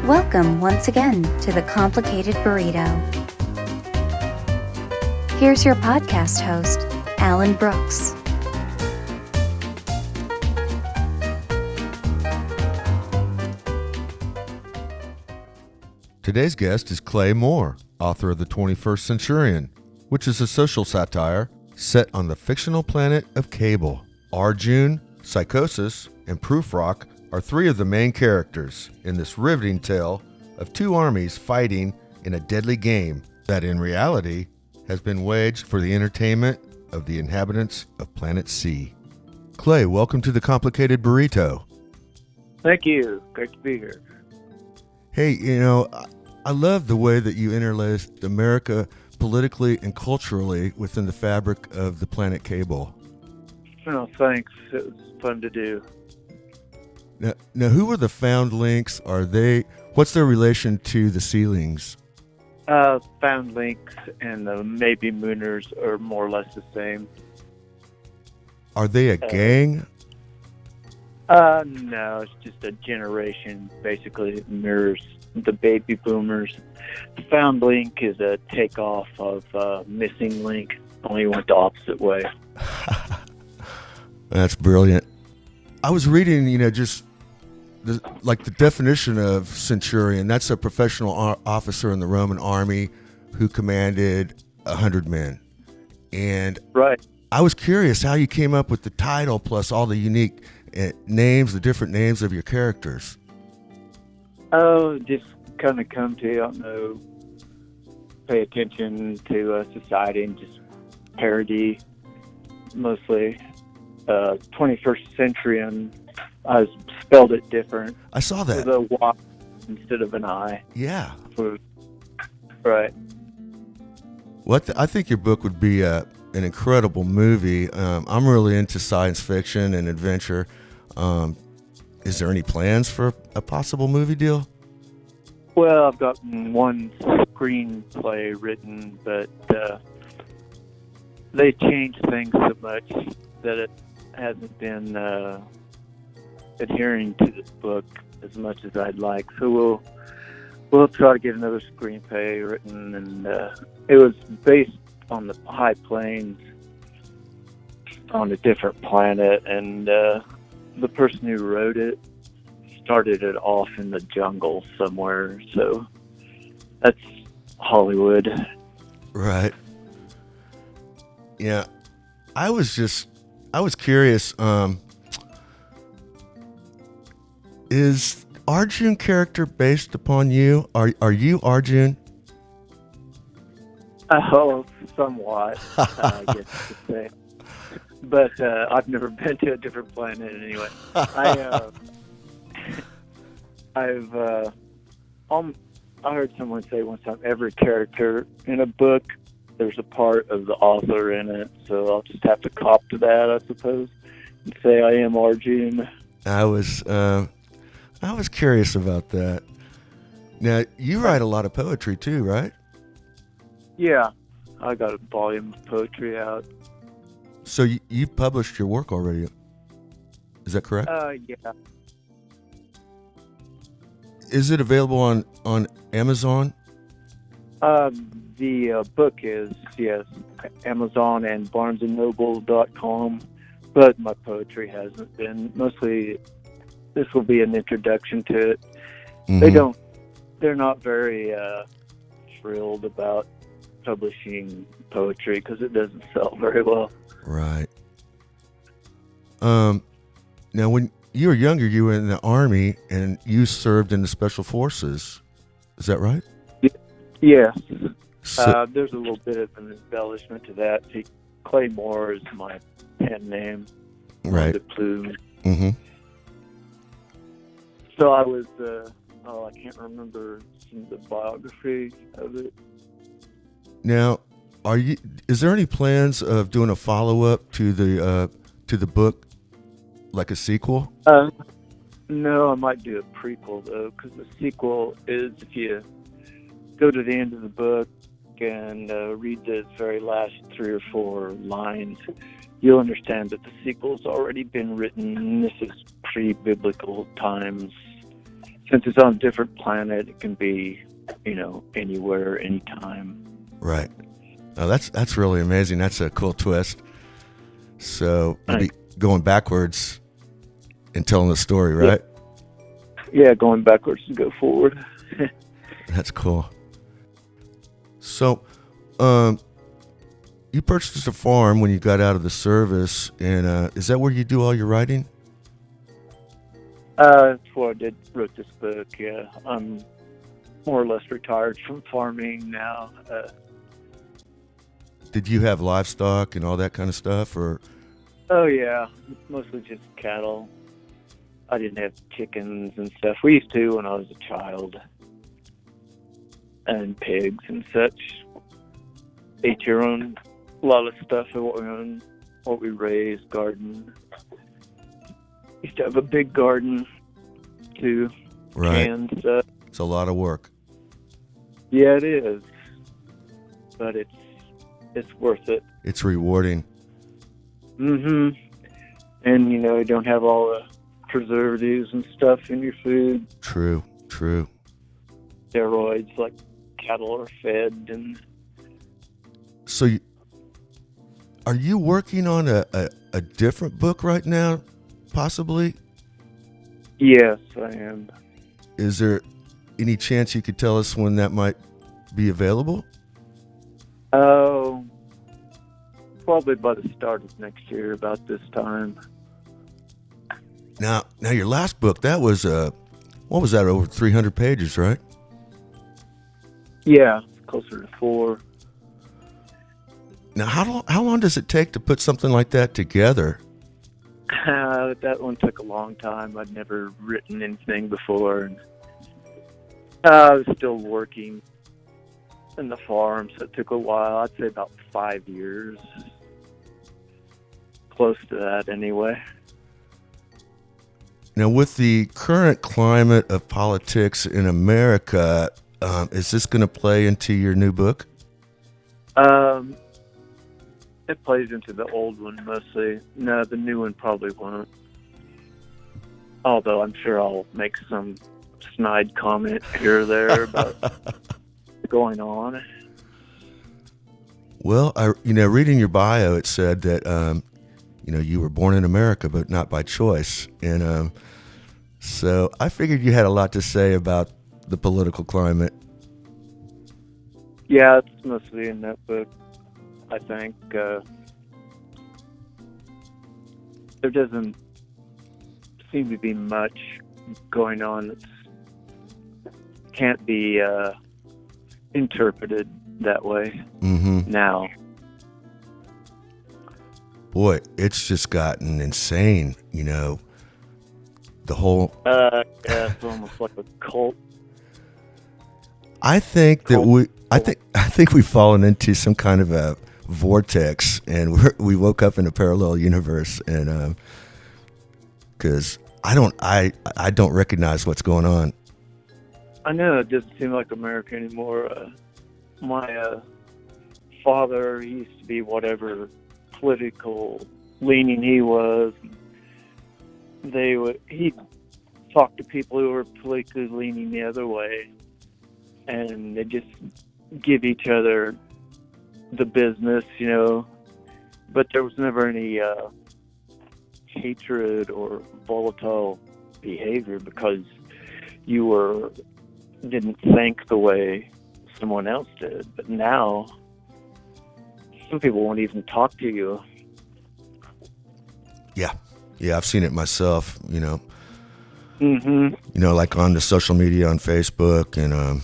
Welcome once again to the Complicated Burrito. Here's your podcast host, Alan Brooks. Today's guest is Clay Moor, author of The 21st Centuryon, which is a social satire set on the fictional planet of Cable. Arjun, Psychosis, and Proofrock are three of the main characters in this riveting tale of two armies fighting in a deadly game that in reality has been waged for the entertainment of the inhabitants of Planet C. Clay, welcome to the Complicated Burrito. Thank you. Great to be here. Hey, I love the way that you interlaced America politically and culturally within the fabric of the planet Cable. Oh, thanks. It was fun to do. Now, who are the Foundlings? What's their relation to the Sealings? Foundlings and the Maybe Mooners are more or less the same. Are they a gang? No, it's just a generation. Basically, it mirrors the baby boomers. The Foundling is a takeoff of Missing Link, only went the opposite way. That's brilliant. I was reading, just the definition of Centurion. That's a professional officer in the Roman army who commanded 100 men. And right. I was curious how you came up with the title plus all the unique names, the different names of your characters. Oh, just kind of come to, I don't know, pay attention to society and just parody mostly. 21st Centuryon, I spelled it different. I saw that. With a Y instead of an I. Yeah. Right. I think your book would be an incredible movie. I'm really into science fiction and adventure. Is there any plans for a possible movie deal? Well, I've got one screenplay written, but they changed things so much that it hasn't been adhering to this book as much as I'd like. So we'll try to get another screenplay written, and it was based on the high plains on a different planet, and the person who wrote it started it off in the jungle somewhere. So that's Hollywood. Right. Yeah. I was curious, is Arjun character based upon you? Are you Arjun? Oh, somewhat, I guess you could say. But I've never been to a different planet anyway. I heard someone say one time, every character in a book, there's a part of the author in it, so I'll just have to cop to that, I suppose, and say I am Arjun. I was curious about that. Now, you write a lot of poetry too, right? Yeah, I got a volume of poetry out. So you've published your work already, is that correct? Yeah. Is it available on Amazon? The book is, yes, Amazon and BarnesandNoble.com, but my poetry hasn't been. Mostly, this will be an introduction to it. Mm-hmm. They're not very thrilled about publishing poetry because it doesn't sell very well. Right. Now, when you were younger, you were in the Army and you served in the Special Forces. Is that right? Yes. So, there's a little bit of an embellishment to that. See, Clay Moor is my pen name. Right. The plume. Mm-hmm. So I was, I can't remember some of the biography of it. Now, is there any plans of doing a follow-up to the book, like a sequel? No, I might do a prequel, though, because the sequel is, if you go to the end of the book and read the very last 3 or 4 lines, you'll understand that the sequel's already been written. This is pre-biblical times. since it's on a different planet, it can be, anywhere, anytime. Right. Oh, that's really amazing. That's a cool twist. So you'd be going backwards and telling the story, right? Yeah, going backwards to go forward. That's cool. So, you purchased a farm when you got out of the service, and is that where you do all your writing? That's where I wrote this book, yeah. I'm more or less retired from farming now. Did you have livestock and all that kind of stuff, or? Oh, yeah, mostly just cattle. I didn't have chickens and stuff. We used to when I was a child. And pigs and such. Ate your own, a lot of stuff of what we own, what we raised, garden. Used to have a big garden, too. Right. Canned stuff. It's a lot of work. Yeah, it is. But it's worth it. It's rewarding. Mm-hmm. And, you don't have all the preservatives and stuff in your food. True. Steroids like cattle are fed. And So, are you working on a different book right now, possibly? yes, I am. Is there any chance you could tell us when that might be available? Oh, probably by the start of next year, about this time. Now your last book, that was what was that, over 300 pages, right? Yeah, closer to 4. Now, how long does it take to put something like that together? That one took a long time. I'd never written anything before, and I was still working in the farm, so it took a while. I'd say about 5 years. Close to that, anyway. Now, with the current climate of politics in America, is this going to play into your new book? It plays into the old one mostly. No, the new one probably won't. Although I'm sure I'll make some snide comment here or there about what's going on. Well, reading your bio, it said that you were born in America, but not by choice, and so I figured you had a lot to say about the political climate. Yeah, it's mostly in that book. I think there doesn't seem to be much going on that can't be interpreted that way now. Boy, it's just gotten insane, the whole... Yeah, it's almost like a cult. I think that I think we've fallen into some kind of a vortex, and we woke up in a parallel universe, and because I don't recognize what's going on. I know it doesn't seem like America anymore. My father, he used to be whatever political leaning he was. He'd talk to people who were politically leaning the other way, and they just give each other the business, but there was never any hatred or volatile behavior because you didn't think the way someone else did. But now, some people won't even talk to you. Yeah, I've seen it myself, Mm-hmm. Like on the social media on Facebook, and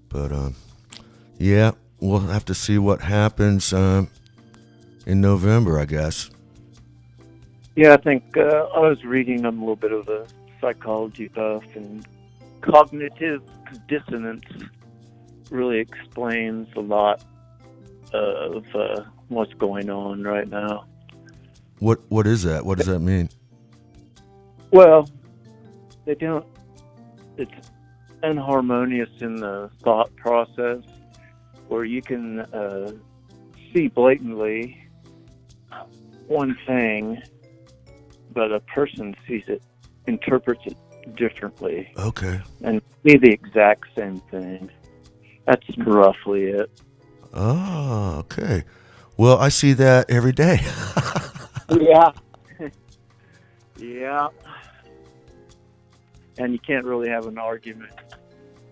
but yeah, we'll have to see what happens in November, I guess. Yeah, I think I was reading a little bit of the psychology stuff, and cognitive dissonance really explains a lot of what's going on right now. What is that? What does that mean? Well, it's inharmonious in the thought process, where you can see blatantly one thing, but a person sees it interprets it differently. Okay. And be the exact same thing. That's roughly it. Oh, okay. Well, I see that every day. Yeah. Yeah. And you can't really have an argument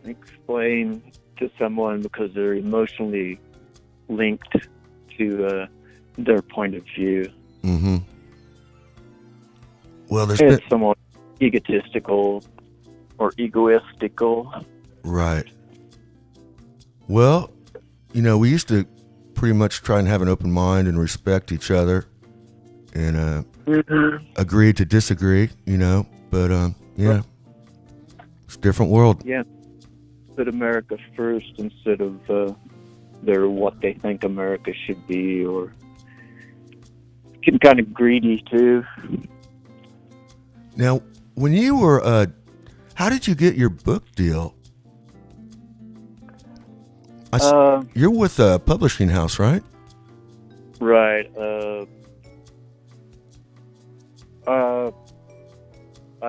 and explain to someone because they're emotionally linked to their point of view. Mm-hmm. Well, It's somewhat egotistical or egoistical. Right. Well, we used to pretty much try and have an open mind and respect each other and agree to disagree, but yeah, it's a different world. Yeah. Put America first instead of what they think America should be, or getting kind of greedy too. Now, when you were, how did you get your book deal? You're with a publishing house, right? Right.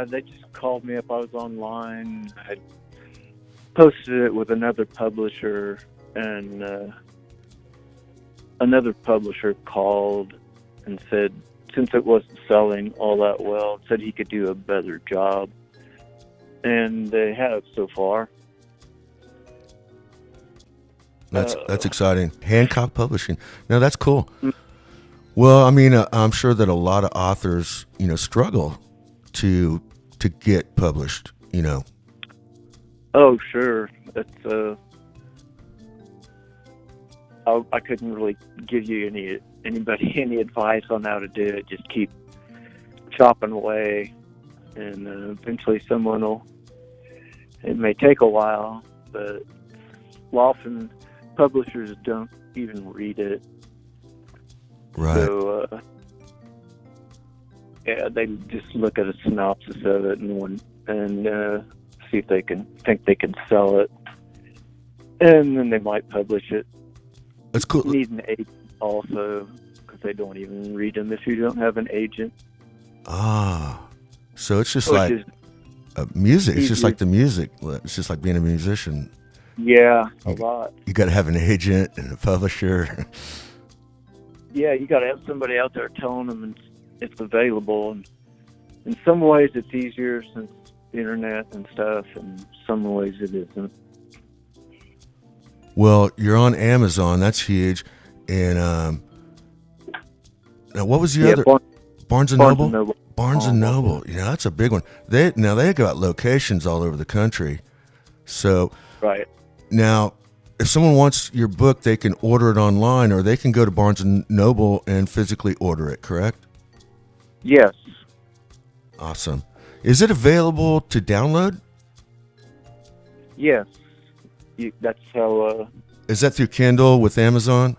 They just called me up. I was online. I posted it with another publisher, and another publisher called and said, since it wasn't selling all that well, said he could do a better job. And they have so far. That's exciting. Hancock Publishing. No, that's cool. Well, I mean, I'm sure that a lot of authors, struggle to get published. Oh, sure. It's I couldn't really give you anybody any advice on how to do it. Just keep chopping away, and eventually someone will. It may take a while, but often publishers don't even read it. Right. So, they just look at a synopsis of it and see if they think they can sell it, and then they might publish it. That's cool. You need an agent also, because they don't even read them if you don't have an agent. So it's just like music. It's just like the music. It's just like being a musician. Yeah, a lot. You got to have an agent and a publisher. Yeah, you got to have somebody out there telling them it's available. And in some ways, it's easier since the internet and stuff, and some ways it isn't. Well, you're on Amazon. That's huge. And now, what was the other? Barnes and Noble. Barnes and Noble. That's a big one. They got locations all over the country. So right now, if someone wants your book, they can order it online, or they can go to Barnes and Noble and physically order it. Correct? Yes. Awesome. Is it available to download? Yes. That's how. Is that through Kindle with Amazon?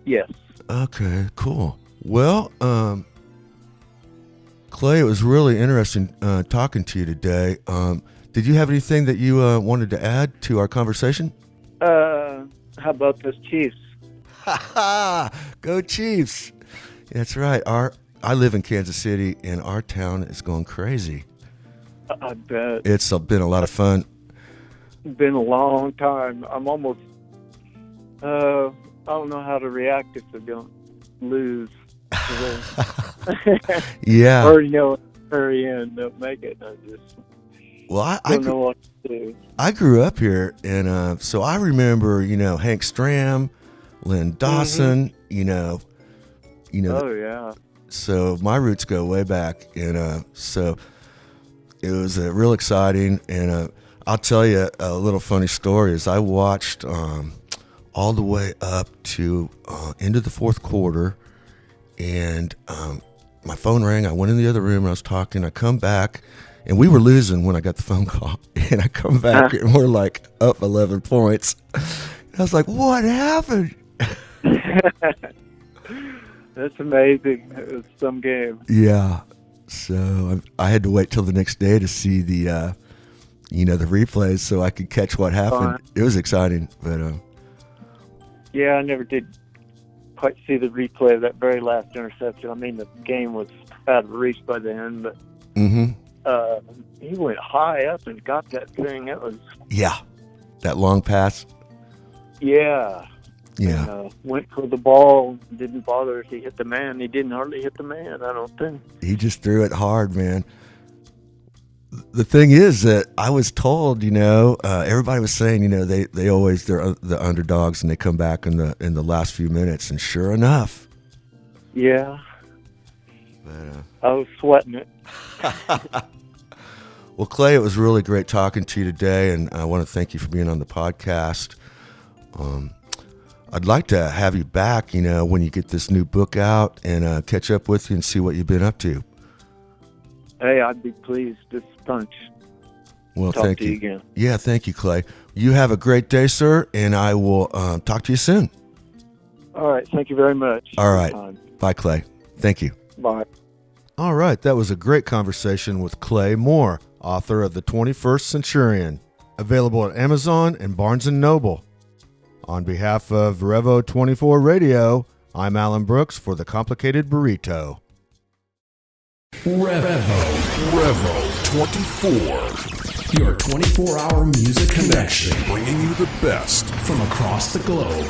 Yes. Okay, cool. Well, Clay, it was really interesting talking to you today. Did you have anything that you wanted to add to our conversation? How about those Chiefs? Go Chiefs! That's right. I live in Kansas City, and our town is going crazy. I bet. It's been a lot of fun. Been a long time. I'm almost. I don't know how to react if they don't lose. Yeah. Or hurry in, don't make it. I just. Well, I don't know what to do. I grew up here, and so I remember, Hank Stram, Lynn Dawson, Oh yeah. So my roots go way back, and so it was real exciting. And I'll tell you a little funny story. Is I watched all the way up to into the fourth quarter, and my phone rang. I went in the other room, and I was talking. I come back. And we were losing when I got the phone call. And I come back and we're like up 11 points. And I was like, what happened? That's amazing. It was some game. Yeah. So I had to wait till the next day to see the replays so I could catch what happened. It was exciting. But yeah, I never did quite see the replay of that very last interception. I mean, the game was out of reach by then, but He went high up and got that thing. It was Yeah. That long pass. yeah. Yeah. And, went for the ball. Didn't bother if he hit the man. He didn't hardly hit the man, I don't think. He just threw it hard, man. The thing is that I was told, everybody was saying, they always they're the underdogs and they come back in the last few minutes, and sure enough. Yeah. But, I was sweating it. Well, Clay, it was really great talking to you today, and I want to thank you for being on the podcast. I'd like to have you back, when you get this new book out, and catch up with you and see what you've been up to. Hey, I'd be pleased. This punch. Well, Talk thank to you again. Yeah, thank you, Clay. You have a great day, sir, and I will talk to you soon. All right. Thank you very much. All right. Bye, Clay. Thank you. Bye. All right. That was a great conversation with Clay Moor, author of The 21st Centurion, available at Amazon and Barnes & Noble. On behalf of Revo 24 Radio, I'm Alan Brooks for The Complicated Burrito. Revo 24. Your 24-hour music connection, bringing you the best from across the globe.